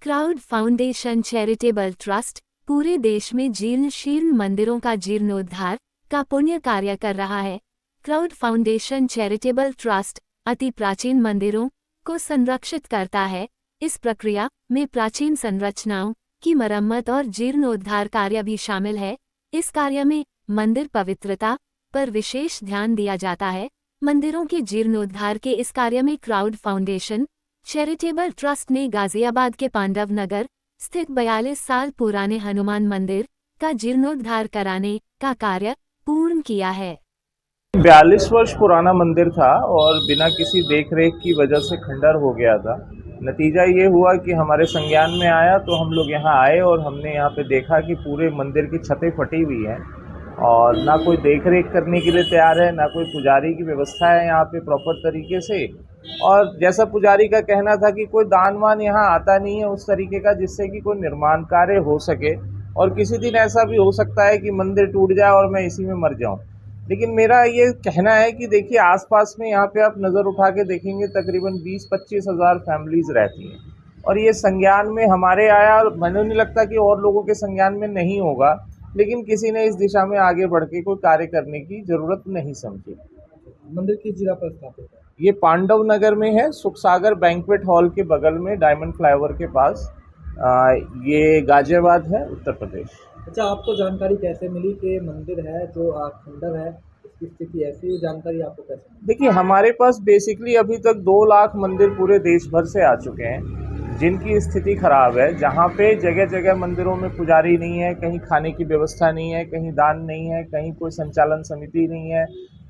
Crowd foundation charitable trust पूरे देश में जीर्ण मंदिरों का जीर्णोद्धार का पुण्य कार्य कर रहा है। क्राउड फाउंडेशन चैरिटेबल ट्रस्ट अति प्राचीन मंदिरों को संरक्षित करता है। इस प्रक्रिया में प्राचीन संरचनाओं की मरम्मत और जीर्णोद्धार कार्य भी शामिल है। इस कार्य में मंदिर पवित्रता पर विशेष ध्यान दिया जाता है। मंदिरों के जीर्णोद्धार के इस कार्य में क्राउड फाउंडेशन चैरिटेबल ट्रस्ट ने गाजियाबाद के पांडव नगर स्थित 42 साल पुराने हनुमान मंदिर का जीर्णोद्धार कराने का कार्य पूर्ण किया है। 42 वर्ष पुराना मंदिर था और बिना किसी देखरेख की वजह से खंडर हो गया था। नतीजा ये हुआ कि हमारे संज्ञान में आया तो हम लोग यहाँ आए और हमने यहाँ पे देखा कि पूरे मंदिर की छतें फटी हुई हैं और ना कोई देखरेख करने के लिए तैयार है, ना कोई पुजारी की व्यवस्था है यहाँ पे प्रॉपर तरीके से। और जैसा पुजारी का कहना था कि कोई दानवान यहाँ आता नहीं है उस तरीके का जिससे कि कोई निर्माण कार्य हो सके, और किसी दिन ऐसा भी हो सकता है कि मंदिर टूट जाए और मैं इसी में मर जाऊँ। लेकिन मेरा ये कहना है कि देखिए आसपास में यहाँ पे आप नज़र उठा के देखेंगे तकरीबन 20-25 हज़ार फैमिलीज़ रहती हैं और ये संज्ञान में हमारे आया। मैंने नहीं लगता कि और लोगों के संज्ञान में नहीं होगा, लेकिन किसी ने इस दिशा में आगे बढ़ के कोई कार्य करने की ज़रूरत नहीं समझी। मंदिर किस जगह पर स्थापित है? ये पांडव नगर में है, सुखसागर बैंक्वेट हॉल के बगल में डायमंड फ्लाईओवर के पास। ये गाजियाबाद है, उत्तर प्रदेश। अच्छा, आपको जानकारी कैसे मिली कि मंदिर है जो खंडर है, इसकी स्थिति ऐसी है, जानकारी आपको कैसे मिली? देखिए हमारे पास बेसिकली अभी तक 2 लाख मंदिर पूरे देश भर से आ चुके हैं जिनकी स्थिति खराब है, जहाँ पे जगह जगह मंदिरों में पुजारी नहीं है, कहीं खाने की व्यवस्था नहीं है, कहीं दान नहीं है, कहीं कोई संचालन समिति नहीं है,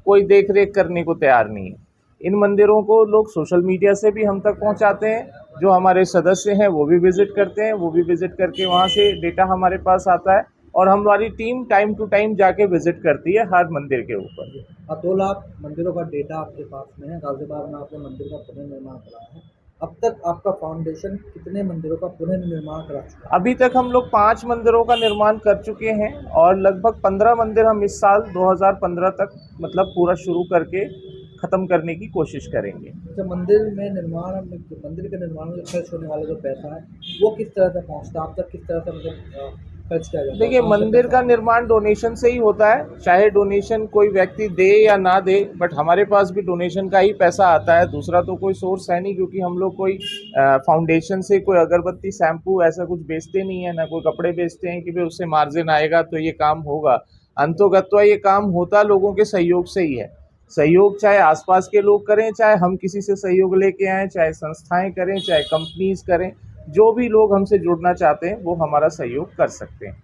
कोई देख रेख करने को तैयार नहीं है। इन मंदिरों को लोग सोशल मीडिया से भी हम तक पहुँचाते हैं, जो हमारे सदस्य हैं वो भी विज़िट करते हैं, वो भी विज़िट करके वहाँ से डेटा हमारे पास आता है और हमारी टीम टाइम टू टाइम जाके विज़िट करती है हर मंदिर के ऊपर। अब 2 लाख मंदिरों का डेटा आपके पास में है। गाजियाबाद में आपने मंदिर का पुनर्निर्माण कराया है। अब तक आपका फाउंडेशन कितने मंदिरों का पुनर्निर्माण करा चुका है? अभी तक हम लोग 5 मंदिरों का निर्माण कर चुके हैं और लगभग 15 मंदिर हम इस साल 2015 तक मतलब पूरा शुरू करके ख़त्म करने की कोशिश करेंगे। अच्छा, मंदिर के निर्माण में खर्च होने वाला जो पैसा है वो किस तरह से पहुँचता है आप तक, किस तरह से मतलब खर्च किया जाता है? देखिए मंदिर का निर्माण डोनेशन से ही होता है, चाहे डोनेशन कोई व्यक्ति दे या ना दे, बट हमारे पास भी डोनेशन का ही पैसा आता है। दूसरा तो कोई सोर्स है नहीं, क्योंकि हम लोग कोई फाउंडेशन से कोई अगरबत्ती शैम्पू ऐसा कुछ बेचते नहीं है, ना कोई कपड़े बेचते हैं कि भाई उससे मार्जिन आएगा तो ये काम होगा। अंतोगत्वा ये काम होता लोगों के सहयोग से ही है। सहयोग चाहे आसपास के लोग करें, चाहे हम किसी से सहयोग लेके आएँ, चाहे संस्थाएं करें, चाहे कंपनीज करें, जो भी लोग हमसे जुड़ना चाहते हैं वो हमारा सहयोग कर सकते हैं।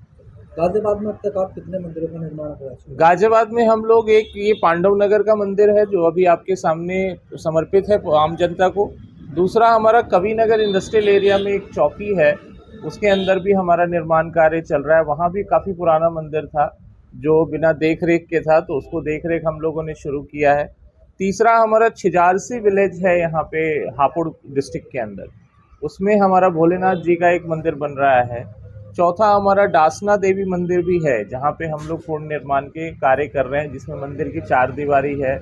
गाजियाबाद में अब तक आप कितने मंदिरों का निर्माण करा चुके हैं? गाजियाबाद में हम लोग एक ये पांडव नगर का मंदिर है जो अभी आपके सामने समर्पित है आम जनता को। दूसरा हमारा कवि नगर इंडस्ट्रियल एरिया में एक चौकी है, उसके अंदर भी हमारा निर्माण कार्य चल रहा है। वहाँ भी काफ़ी पुराना मंदिर था जो बिना देख रेख के था, तो उसको देख रेख हम लोगों ने शुरू किया है। तीसरा हमारा छिजारसी विलेज है यहाँ पे हापुड़ डिस्ट्रिक्ट के अंदर, उसमें हमारा भोलेनाथ जी का एक मंदिर बन रहा है। चौथा हमारा डासना देवी मंदिर भी है जहाँ पे हम लोग पूर्ण निर्माण के कार्य कर रहे हैं, जिसमें मंदिर की 4 दीवारी है,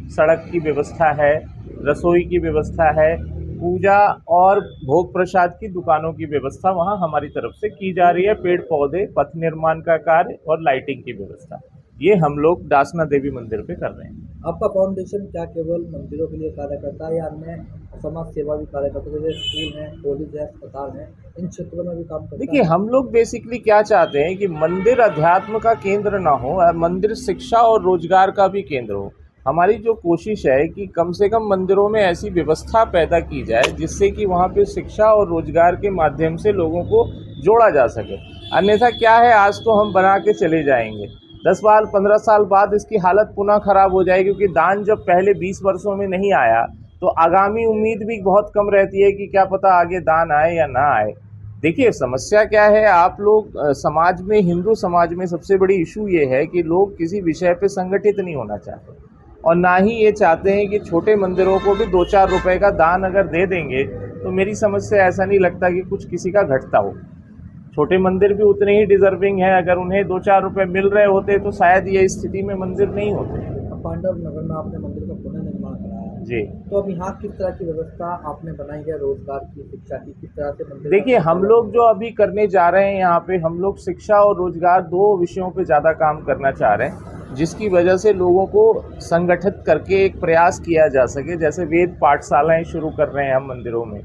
सड़क की व्यवस्था है, रसोई की व्यवस्था है, पूजा और भोग प्रसाद की दुकानों की व्यवस्था वहाँ हमारी तरफ से की जा रही है। पेड़ पौधे, पथ निर्माण का कार्य और लाइटिंग की व्यवस्था, ये हम लोग डासना देवी मंदिर पे कर रहे हैं। आपका फाउंडेशन क्या केवल मंदिरों के लिए कार्य करता है या अन्य समाज सेवा भी कार्य करता है, जैसे स्कूल है, कॉलेज है, अस्पताल है, इन क्षेत्रों में भी काम करता है? देखिए हम लोग बेसिकली क्या चाहते हैं कि मंदिर अध्यात्म का केंद्र ना हो, मंदिर शिक्षा और रोजगार का भी केंद्र हो। हमारी जो कोशिश है कि कम से कम मंदिरों में ऐसी व्यवस्था पैदा की जाए जिससे कि वहाँ पे शिक्षा और रोजगार के माध्यम से लोगों को जोड़ा जा सके। अन्यथा क्या है, आज तो हम बना के चले जाएंगे, 10 साल 15 साल बाद इसकी हालत पुनः खराब हो जाएगी, क्योंकि दान जब पहले 20 वर्षों में नहीं आया तो आगामी उम्मीद भी बहुत कम रहती है कि क्या पता आगे दान आए या ना आए। देखिए समस्या क्या है, आप लोग समाज में, हिंदू समाज में सबसे बड़ी इशू ये है कि लोग किसी विषय पे संगठित नहीं होना चाहते और ना ही ये चाहते हैं कि छोटे मंदिरों को भी 2-4 रुपए का दान अगर दे देंगे तो मेरी समझ से ऐसा नहीं लगता कि कुछ किसी का घटता हो। छोटे मंदिर भी उतने ही डिजर्विंग है, अगर उन्हें 2-4 रुपए मिल रहे होते तो शायद ये स्थिति में मंदिर नहीं होते। पांडव नगर में आपने मंदिर का पुनर्निर्माण कराया है, जी। तो अब यहाँ किस तरह की व्यवस्था आपने बनाई है रोजगार की, शिक्षा की, किस तरह से मंदिर देखिए, का हम लोग जो अभी करने जा रहे हैं यहाँ पे, हम लोग शिक्षा और रोजगार 2 विषयों पे ज़्यादा काम करना चाह रहे हैं, जिसकी वजह से लोगों को संगठित करके एक प्रयास किया जा सके। जैसे वेद पाठशालाएँ शुरू कर रहे हैं हम मंदिरों में।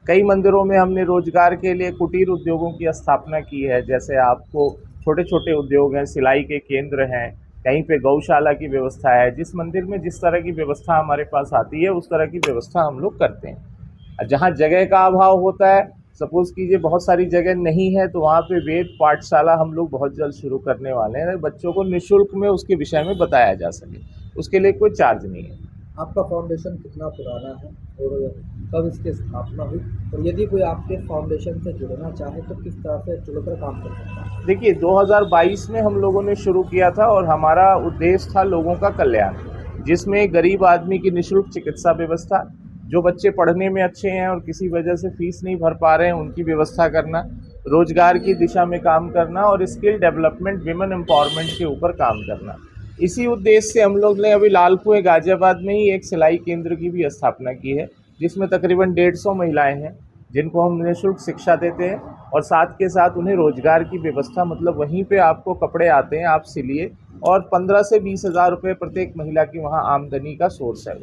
कई मंदिरों में हमने रोजगार के लिए कुटीर उद्योगों की स्थापना की है। जैसे आपको छोटे-छोटे उद्योग हैं, सिलाई के केंद्र हैं, कहीं पे गौशाला की व्यवस्था है। जिस मंदिर में जिस तरह की व्यवस्था हमारे पास आती है, उस तरह की व्यवस्था हम लोग करते हैं। जहाँ जगह का अभाव होता है, सपोज़ कीजिए बहुत सारी जगह नहीं है, तो वहाँ पे वेद पाठशाला हम लोग बहुत जल्द शुरू करने वाले हैं। बच्चों को निःशुल्क में उसके विषय में बताया जा सके। उसके लिए कोई चार्ज नहीं है। आपका फाउंडेशन कितना पुराना है और कब इसकी स्थापना हुई, और यदि कोई आपके फाउंडेशन से जुड़ना चाहे तो किस तरह से जुड़कर काम कर सकता है? देखिए, 2022 में हम लोगों ने शुरू किया था और हमारा उद्देश्य था लोगों का कल्याण, जिसमें गरीब आदमी की निःशुल्क चिकित्सा व्यवस्था, जो बच्चे पढ़ने में अच्छे हैं और किसी वजह से फीस नहीं भर पा रहे हैं उनकी व्यवस्था करना, रोजगार की दिशा में काम करना और स्किल डेवलपमेंट, विमेन एम्पावरमेंट के ऊपर काम करना। इसी उद्देश्य से हम लोग ने अभी लाल कुएं गाजियाबाद में ही एक सिलाई केंद्र की भी स्थापना की है, जिसमें तकरीबन 150 महिलाएं हैं, जिनको हम निःशुल्क शिक्षा देते हैं और साथ के साथ उन्हें रोजगार की व्यवस्था, मतलब वहीं पे आपको कपड़े आते हैं, आप सिलिए, और 15 से 20 हज़ार रुपये प्रत्येक महिला की वहाँ आमदनी का सोर्स है।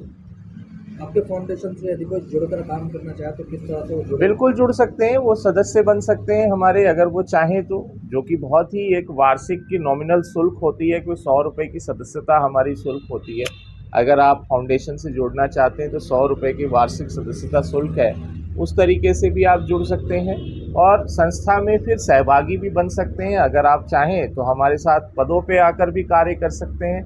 आपके फाउंडेशन से यदि कोई जुड़कर काम करना चाहे तो किस तरह से वो जुड़े? बिल्कुल जुड़ सकते हैं, वो सदस्य बन सकते हैं हमारे, अगर वो चाहें तो, जो कि बहुत ही एक वार्षिक की नॉमिनल शुल्क होती है, कोई 100 रुपये की सदस्यता हमारी शुल्क होती है। अगर आप फाउंडेशन से जुड़ना चाहते हैं तो 100 रुपये की वार्षिक सदस्यता शुल्क है। उस तरीके से भी आप जुड़ सकते हैं और संस्था में फिर सहभागी भी बन सकते हैं। अगर आप चाहें तो हमारे साथ पदों पे आकर भी कार्य कर सकते हैं।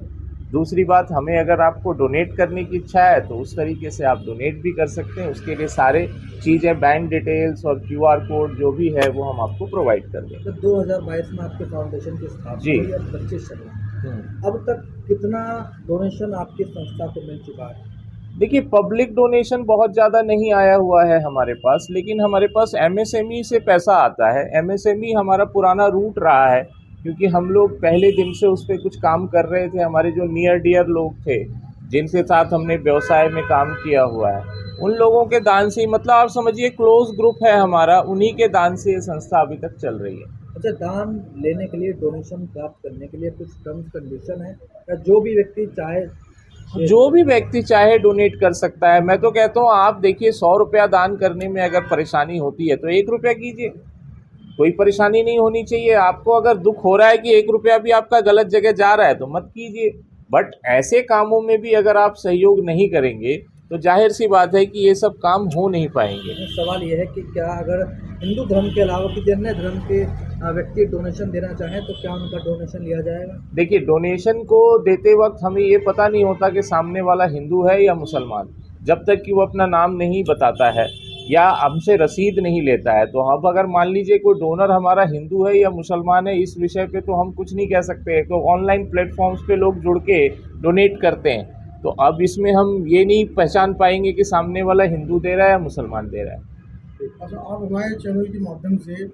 दूसरी बात, हमें अगर आपको डोनेट करने की इच्छा है तो उस तरीके से आप डोनेट भी कर सकते हैं। उसके लिए सारे चीज़ें, बैंक डिटेल्स और QR कोड जो भी है वो हम आपको प्रोवाइड कर देंगे। तो 2022 में आपके फाउंडेशन की स्थापना जी। हुई, अब 25 चल रहा है। अब तक कितना डोनेशन आपकी संस्था को मिल चुका है? देखिए, पब्लिक डोनेशन बहुत ज़्यादा नहीं आया हुआ है हमारे पास, लेकिन हमारे पास MSME से पैसा आता है। MSME हमारा पुराना रूट रहा है, क्योंकि हम लोग पहले दिन से उस पर कुछ काम कर रहे थे। हमारे जो नियर डियर लोग थे, जिनके साथ हमने व्यवसाय में काम किया हुआ है, उन लोगों के दान से, मतलब आप समझिए क्लोज ग्रुप है हमारा, उन्हीं के दान से ये संस्था अभी तक चल रही है। अच्छा, दान लेने के लिए, डोनेशन प्राप्त करने के लिए कुछ टर्म्स कंडीशन है, या जो भी व्यक्ति चाहे डोनेट कर सकता है? मैं तो कहता हूँ, आप देखिए, 100 रुपया दान करने में अगर परेशानी होती है तो 1 रुपया कीजिए, कोई परेशानी नहीं होनी चाहिए। आपको अगर दुख हो रहा है कि 1 रुपया भी आपका गलत जगह जा रहा है तो मत कीजिए। बट ऐसे कामों में भी अगर आप सहयोग नहीं करेंगे तो जाहिर सी बात है कि ये सब काम हो नहीं पाएंगे। सवाल ये है कि क्या अगर हिंदू धर्म के अलावा किसी अन्य धर्म के व्यक्ति डोनेशन देना चाहें तो क्या उनका डोनेशन लिया जाएगा? देखिए, डोनेशन को देते वक्त हमें ये पता नहीं होता कि सामने वाला हिंदू है या मुसलमान, जब तक कि वो अपना नाम नहीं बताता है या हमसे रसीद नहीं लेता है। तो अब अगर मान लीजिए कोई डोनर हमारा हिंदू है या मुसलमान है, इस विषय पे तो हम कुछ नहीं कह सकते। तो ऑनलाइन प्लेटफॉर्म्स पे लोग जुड़ के डोनेट करते हैं, तो अब इसमें हम ये नहीं पहचान पाएंगे कि सामने वाला हिंदू दे रहा है या मुसलमान दे रहा है। अच्छा, आप हमारे चैनल के माध्यम से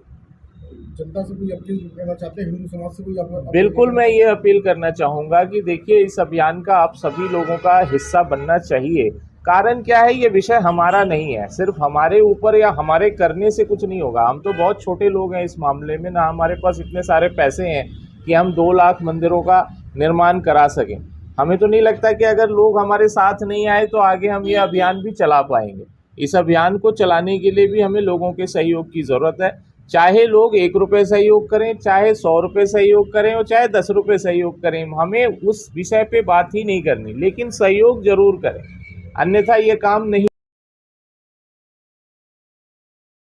जनता से कोई अपील करना चाहते हैं, हिंदू समाज से कोई बिल्कुल, मैं ये अपील करना चाहूँगा कि देखिए, इस अभियान का आप सभी लोगों का हिस्सा बनना चाहिए। कारण क्या है, ये विषय हमारा नहीं है, सिर्फ हमारे ऊपर या हमारे करने से कुछ नहीं होगा। हम तो बहुत छोटे लोग हैं इस मामले में, ना हमारे पास इतने सारे पैसे हैं कि हम 2 लाख मंदिरों का निर्माण करा सकें। हमें तो नहीं लगता कि अगर लोग हमारे साथ नहीं आए तो आगे हम ये अभियान भी चला पाएंगे। इस अभियान को चलाने के लिए भी हमें लोगों के सहयोग की ज़रूरत है। चाहे लोग 1 रुपये सहयोग करें, चाहे 100 रुपये सहयोग करें और चाहे 10 रुपये सहयोग करें, हमें उस विषय पे बात ही नहीं करनी, लेकिन सहयोग जरूर करें, अन्यथा ये काम नहीं